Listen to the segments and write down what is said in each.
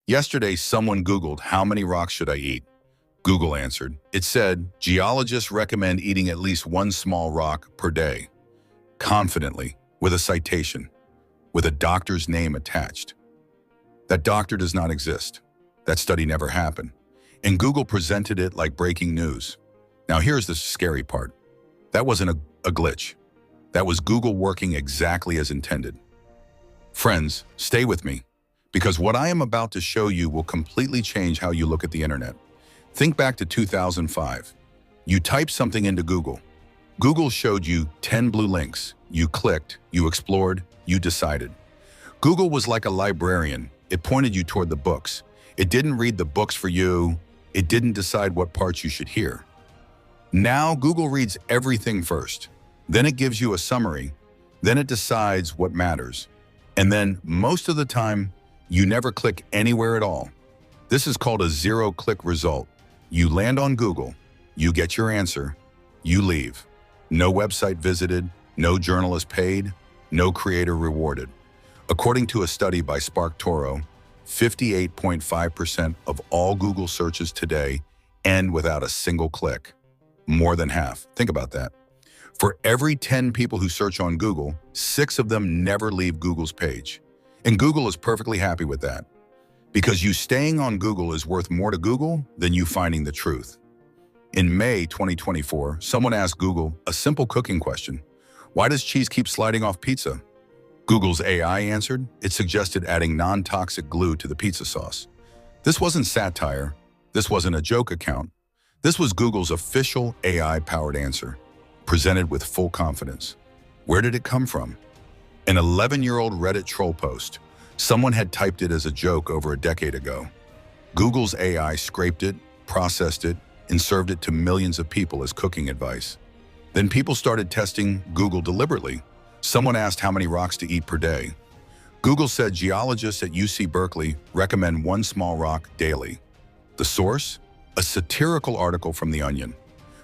Yesterday, someone Googled, how many rocks should I eat? Google answered. It said, geologists recommend eating at least one small rock per day. Confidently, with a citation, with a doctor's name attached. That doctor does not exist. That study never happened. And Google presented it like breaking news. Now here's the scary part. That wasn't a glitch. That was Google working exactly as intended. Friends, stay with me, because what I am about to show you will completely change how you look at the internet. Think back to 2005. You typed something into Google. Google showed you 10 blue links. You clicked, you explored, you decided. Google was like a librarian. It pointed you toward the books. It didn't read the books for you. It didn't decide what parts you should hear. Now Google reads everything first. Then it gives you a summary. Then it decides what matters. And then most of the time, you never click anywhere at all. This is called a zero-click result. You land on Google, you get your answer, you leave. No website visited, no journalist paid, no creator rewarded. According to a study by SparkToro, 58.5% of all Google searches today end without a single click. More than half. Think about that. For every 10 people who search on Google, 6 of them never leave Google's page. And Google is perfectly happy with that, because you staying on Google is worth more to Google than you finding the truth. In May 2024, someone asked Google a simple cooking question. Why does cheese keep sliding off pizza? Google's AI answered. It suggested adding non-toxic glue to the pizza sauce. This wasn't satire. This wasn't a joke account. This was Google's official AI-powered answer, presented with full confidence. Where did it come from? An 11-year-old Reddit troll post. Someone had typed it as a joke over a decade ago. Google's AI scraped it, processed it, and served it to millions of people as cooking advice. Then people started testing Google deliberately. Someone asked how many rocks to eat per day. Google said geologists at UC Berkeley recommend one small rock daily. The source? A satirical article from The Onion.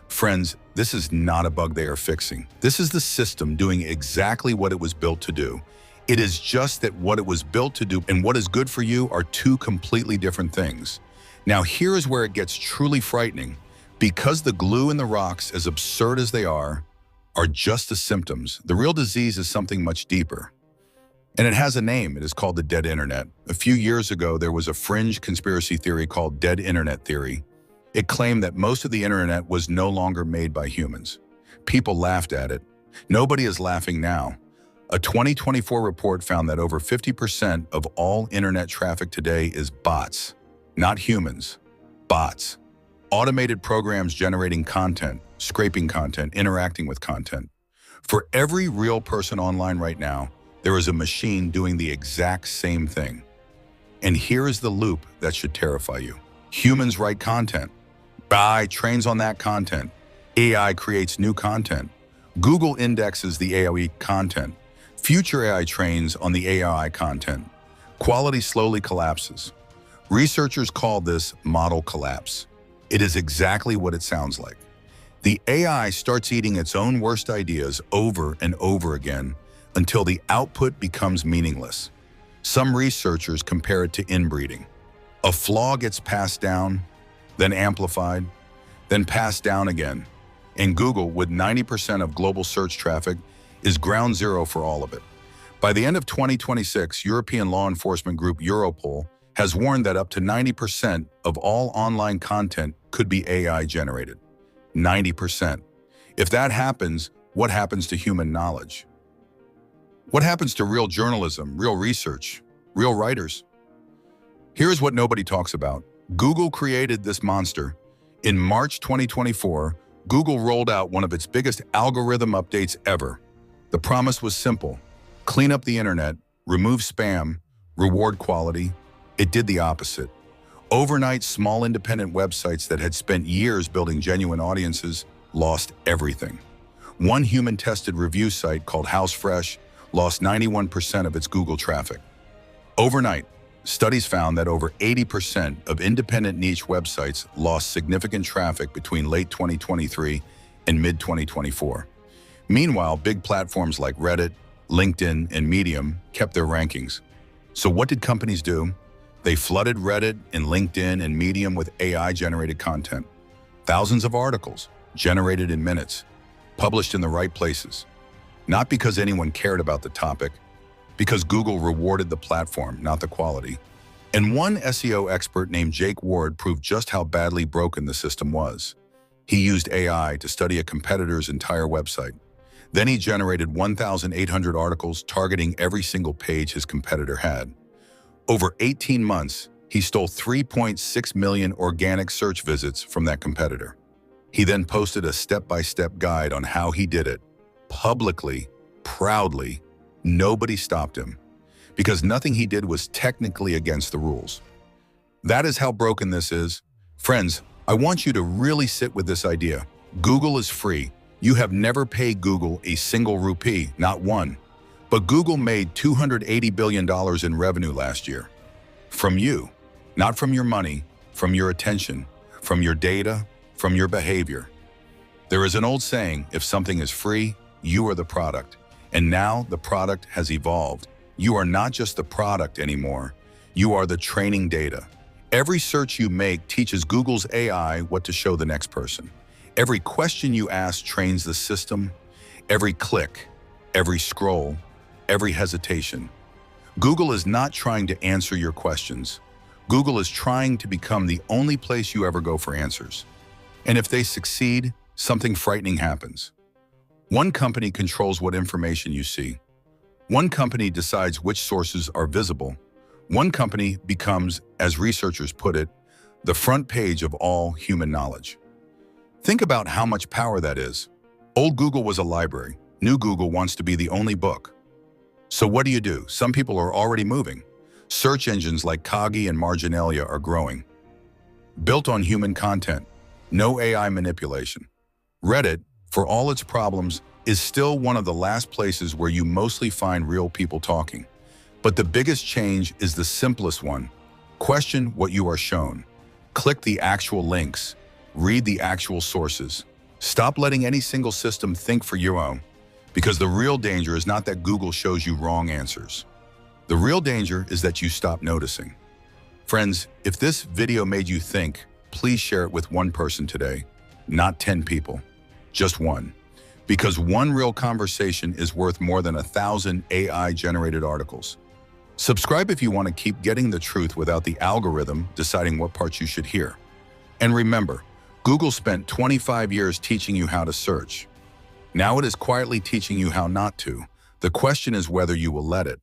Friends, this is not a bug they are fixing. This is the system doing exactly what it was built to do. It is just that what it was built to do and what is good for you are two completely different things. Now here is where it gets truly frightening. Because the glue in the rocks, as absurd as they are just the symptoms. The real disease is something much deeper. And it has a name. It is called the dead internet. A few years ago, there was a fringe conspiracy theory called dead internet theory. It claimed that most of the internet was no longer made by humans. People laughed at it. Nobody is laughing now. A 2024 report found that over 50% of all internet traffic today is bots, not humans, bots. Automated programs generating content, scraping content, interacting with content. For every real person online right now, there is a machine doing the exact same thing. And here is the loop that should terrify you. Humans write content. AI trains on that content. AI creates new content. Google indexes the AI content. Future AI trains on the AI content. Quality slowly collapses. Researchers call this model collapse. It is exactly what it sounds like. The AI starts eating its own worst ideas over and over again until the output becomes meaningless. Some researchers compare it to inbreeding. A flaw gets passed down, then amplified, then passed down again. And Google, with 90% of global search traffic, is ground zero for all of it. By the end of 2026, European law enforcement group Europol has warned that up to 90% of all online content could be AI generated. 90%. If that happens, what happens to human knowledge? What happens to real journalism, real research, real writers? Here's what nobody talks about. Google created this monster. In March 2024, Google rolled out one of its biggest algorithm updates ever. The promise was simple: clean up the internet, remove spam, reward quality. It did the opposite. Overnight, small independent websites that had spent years building genuine audiences lost everything. One human-tested review site called HouseFresh lost 91% of its Google traffic. Overnight, studies found that over 80% of independent niche websites lost significant traffic between late 2023 and mid-2024. Meanwhile, big platforms like Reddit, LinkedIn, and Medium kept their rankings. So what did companies do? They flooded Reddit and LinkedIn and Medium with AI-generated content. Thousands of articles, generated in minutes, published in the right places. Not because anyone cared about the topic, because Google rewarded the platform, not the quality. And one SEO expert named Jake Ward proved just how badly broken the system was. He used AI to study a competitor's entire website. Then he generated 1,800 articles targeting every single page his competitor had. Over 18 months, he stole 3.6 million organic search visits from that competitor. He then posted a step-by-step guide on how he did it. Publicly, proudly, nobody stopped him, because nothing he did was technically against the rules. That is how broken this is. Friends, I want you to really sit with this idea. Google is free. You have never paid Google a single rupee, not one. But Google made $280 billion in revenue last year. From you, not from your money, from your attention, from your data, from your behavior. There is an old saying, if something is free, you are the product. And now the product has evolved. You are not just the product anymore. You are the training data. Every search you make teaches Google's AI what to show the next person. Every question you ask trains the system. Every click, every scroll, every hesitation. Google is not trying to answer your questions. Google is trying to become the only place you ever go for answers. And if they succeed, something frightening happens. One company controls what information you see. One company decides which sources are visible. One company becomes, as researchers put it, the front page of all human knowledge. Think about how much power that is. Old Google was a library. New Google wants to be the only book. So what do? Some people are already moving. Search engines like Kagi and Marginalia are growing. Built on human content, no AI manipulation. Reddit, for all its problems, is still one of the last places where you mostly find real people talking. But the biggest change is the simplest one. Question what you are shown. Click the actual links. Read the actual sources. Stop letting any single system think for your own. Because the real danger is not that Google shows you wrong answers. The real danger is that you stop noticing. Friends, if this video made you think, please share it with one person today, not 10 people, just one. Because one real conversation is worth more than 1,000 AI-generated articles. Subscribe if you want to keep getting the truth without the algorithm deciding what parts you should hear. And remember, Google spent 25 years teaching you how to search. Now it is quietly teaching you how not to. The question is whether you will let it.